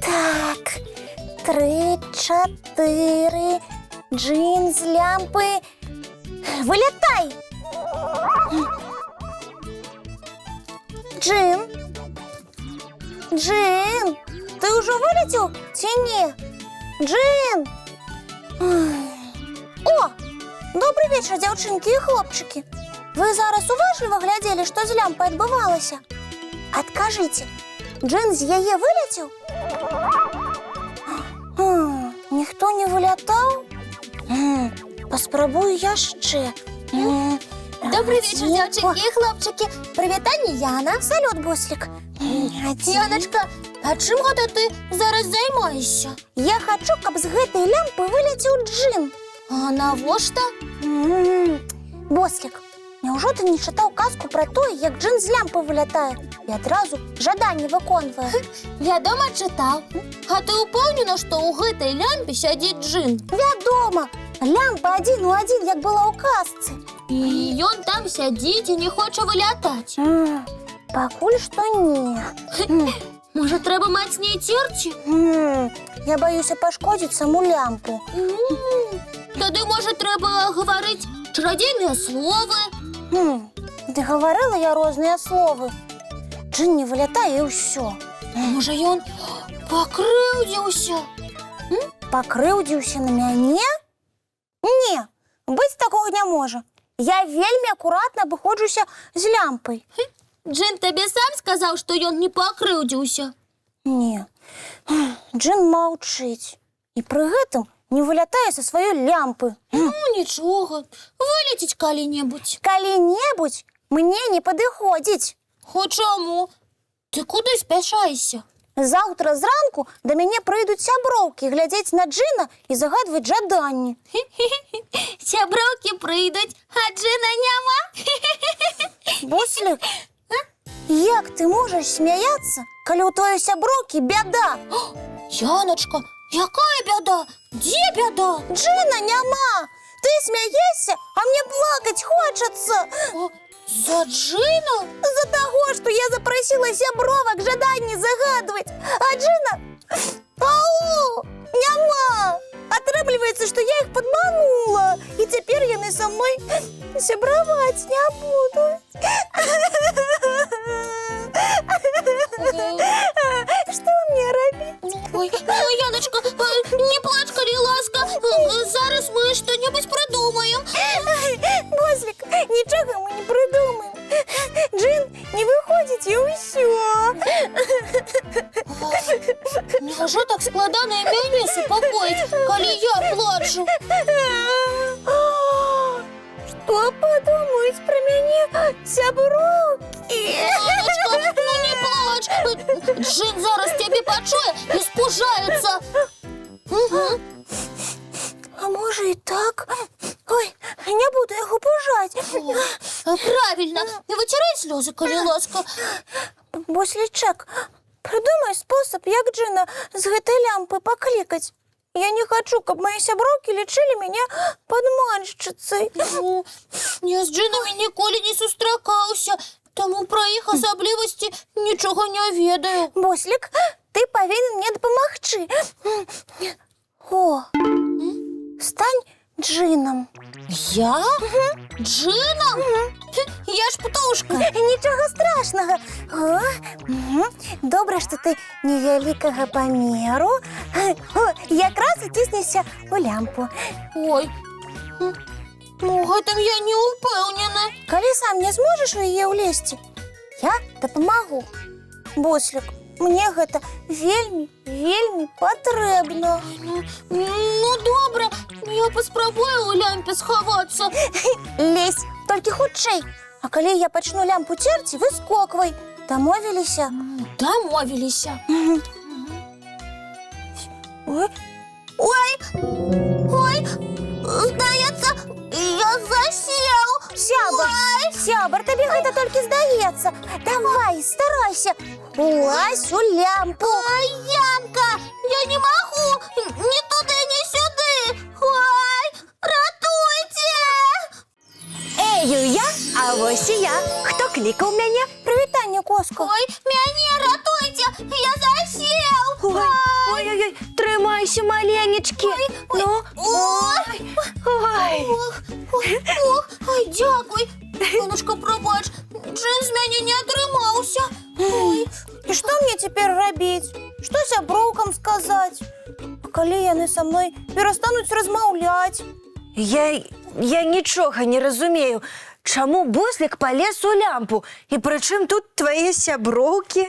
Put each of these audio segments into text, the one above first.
Так, 3, 4, джин з лямпи. Вилітай! Джин? Джин, ти вже вилетів чи ні? Джин! О, добрий вечір, дівчинки і хлопчики. Ви зараз уважливо глядели, що з лямпою відбувалося? Откажите, Джин з яє вилетів? Ніхто не вилітав? Поспробую я ще. Добрий вечір, дівчинки і хлопчики. Привітання, Яна. Салют, Буслик. Яночка, а чим ти зараз займаєшся? Я хочу, каб з гэтай лямпи вилетів Джин. А навошта? Бослик, няўжо ти не читав казку про те, як Джин з лямпи вилітає і одразу жадання виконує? Вядома, читав. А ти упевнена, що у гэтай лямпі сядить Джин? Вядома. Лямпа один у один, як була у казці. І ён там сядить і не хоче вилятати. Пакуль што не. Може, треба мацней терці? Я боюся пашкодзіць саму лямпу. Тоді, може, треба говорити чародійні слови? Ти говорила я розныя словы. Джин не вылятае і ўсё. Може, ён пакрыўдзіўся? Пакрыўдзіўся на мяне? Не, быць такога не можа. Я вельмі акуратна абыходжуся з лямпай. Джин табе сам сказаў, што ён не пакрыўдзіўся? Не, Джин маўчыць. І пры гэтым не вылятае са сваёй лямпы. Ну, нічога, вылеціць калі-небудзь. Калі-небудзь мне не падыходзіць. Чаму? Ты куды спяшаешся? Заўтра зранку да мяне прыйдуць сяброўкі глядзець на Джина і загадваць жаданні. Сяброўкі прыйдуць, а Джина няма? Буслик, як ты можаш смяяцца, калі ў твоёй сяброўкі бяда? Яночка, якая бяда? Дзе бяда? Джина няма! Ты смяешся, а мне плакаць хочацца. За Джина? З-за таго, што я запрасіла сябровак жаданні загадваць, а Джина... Ау! Няма! Атрымліваецца, што я іх падманула, і цяпер яны са мной сябраваць не будуць. Што мне рабіць? Ой, Яночка, не плач, калі ласка. Зараз мы што-небудзь прыдумаем. Бослик, нічога мы не прыдумаем. Джин не выходзіць і ўсё. Няўжо так складана і мяне супакоіць, калі я плачу? Што падумаюць пра мяне сяброўкі? Яночка, ну не плач. Джин зараз цябе пачуе і спужаецца. А можа і так? Ой, не буду яго пужаць. Правильно, выцірай слёзы, калі ласка. Буслічак, прыдумай спосаб, як Джина з гэтай лямпы паклікаць. Я не хочу, каб мои сяброўкі лічылі мяне падманшчыцай. Я з Джинамі ніколі не сустракаўся, таму пра іх асаблівасці нічога не ведаю. Буслик, ты павінен мне дапамагчы. О, стань Джином. Я? Джином? Я ж птушка. Нічога страшнага. Добра, што ты невялікага памеру. Якраз уціснешся у лямпу. Ой, у гэтым я не ўпэўнена. Калі сам не зможаш у яе ўлезці, я дапамагу. Буслик, мне гэта вельмі, вельмі патрэбна. Ну, добра, я паспрабую у лямпе схавацца. Лезь, толькі хутчэй. А калі я пачну лямпу церці, выскоквай. Дамовіліся? Дамовіліся. Ой, ой, здаецца, я засеў. Сябр, тобі гэта толькі здаецца. Давай, старайся. Улазь у лямпу. Ой, Янка, я не могу. Ни туда, ни сюда. Ой, ратуйте. Ею я, а вось і я. Хто клікаў мяне? Прывітанне, Коска. Ой, мяне ратуйте, я засел. Ой-ой-ой, трымайся, маленечкі. Ну, Ой, ой. ой, дякуй. Сонечка, пробач, джин з мяне не атрымаўся. Ой, І што мне цяпер рабіць? Што сяброўкам сказаць? А калі яны са мной перастануць размаўляць? Я нічога не разумею. Чаму буслік палез у лямпу? І прычым тут твае сяброўкі?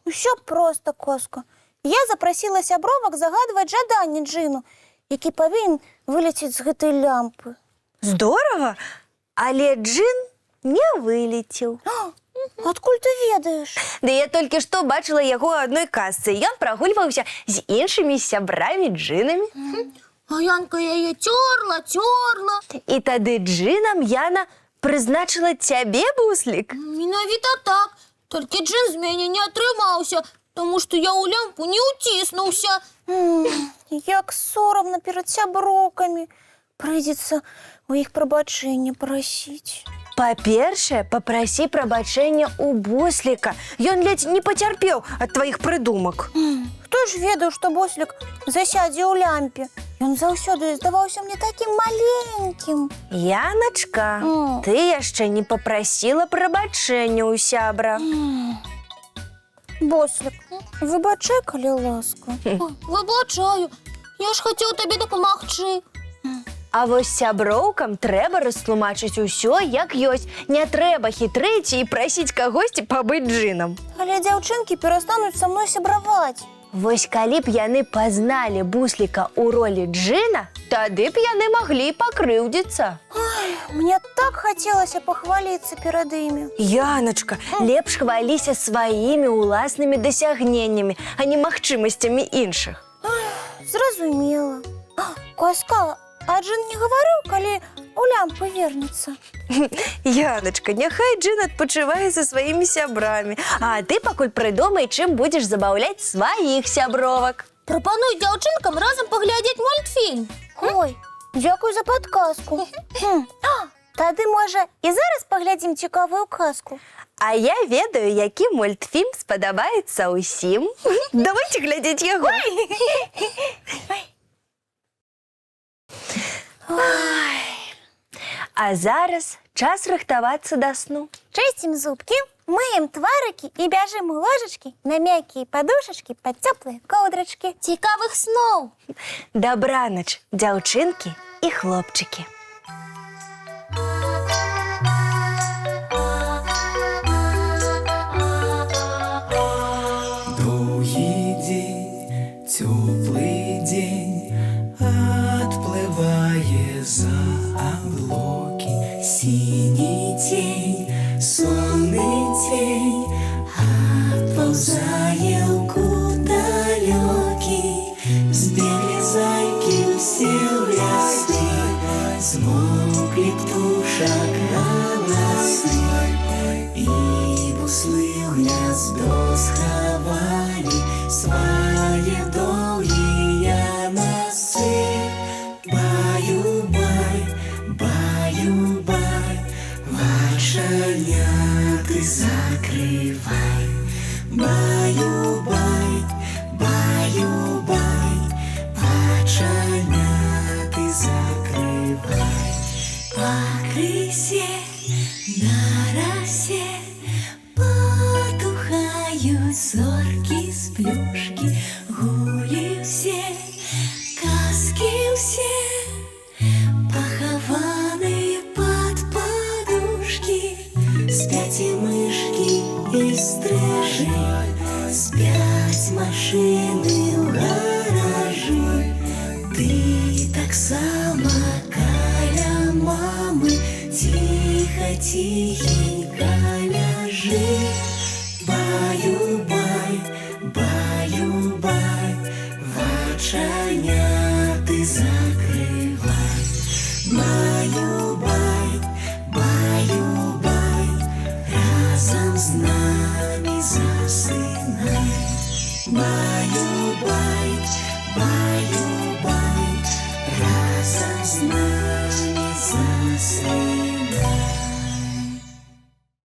Усё проста, Коска. Я запрасіла сябровак загадваць жаданне джыну, які павінен вылецець з гэтай лямпы. Здорава, але джин не вылецеў. Адкуль ты ведаеш? Да я толькі што бачыла яго ў адной казцы. Ён прагульваўся з іншымі сябрамі джинамі. а Янка яе терла. І тады джинам Яна прызначыла цябе, буслік. Менавіта так. Толькі джин з мяне не атрымаўся, тому што я ў лямпу не ўціснуўся. Як сорамна перад сяброўкамі. Прыйдзецца у іх прабачэння прасіць. Па-першае, папрасі прабачэння ў бусліка. Ён ледзь не пацярпеў ад тваіх прыдумак. Хто ж ведаў, што буслік засядзе ў лямпе? Ён заўсёды здаваўся мне такім маленькім. Яначка, ты яшчэ не папрасіла прабачэння ў сябра. Буслік, выбачай, калі ласка. Выбачаю, я ж хацеў табе дапамагчы. А вось сяброўкам трэба растлумачыць усё, як ёсць. Не трэба хітрыць і прасіць кагосьці пабыць джынам. Але дзяўчынкі перастануць са мной сябраваць. Вось калі б яны пазналі бусліка ў ролі джына, тады б яны маглі пакрыўдзіцца. Мне так хацелася пахваліцца перад імі. Яначка, лепш хваліся сваімі ўласнымі дасягненнямі, а не магчымасцямі іншых. Зразумела. Коска, а джин не гаварыў, калі у лямпу вернецца? Яначка, няхай джин адпачывае са сваімі сябрамі, а ты пакуль прыдумай, чым будзеш забаўляць сваіх сябровак. Прапануй дзяўчынкам разам паглядзець мультфільм. Ой, дзякуй за падказку. Тады, можа, і зараз паглядзім цікавую казку. А я ведаю, які мультфільм спадабаецца ўсім. Давайце глядзець яго. А зараз час рыхтавацца да сну. Чысцім зубкі, мыем тварыкі і бяжым у ложачкі на мяккія падушачкі пад цёплыя коўдрачкі. Цікавых сноў. Дабранач, дзяўчынкі і хлопчыкі. Доўгі дзень, цёплы дзень, адплывае за аблокі. Сіні цень, сонны цень, адпаўзае ў кут далёкі. Збеглі зайкі ўсе ў лясы, змоўклі птушак галасы, і буслы ў гняздо схавалі свае доўгія носы. Баю-бай, баю-бай, вачаняты закрывай. Баю-бай, баю-бай, вачаняты закрывай. Пакрысе на расе потухаюць зоркі з плюшкі. Гулі ўсе, казкі ўсе, пахаваныя пад падушкі. Спяць і мышкі, і стрыжы, спяць машыны ў гаражы. Ты таксама каля мамы ціха-ціхенька ляжы. Баю-бай, баю-бай, вачаняты закрывай. Баю-бай, з нами засинай. Баю-бай, баю-бай, разом з нами засинай.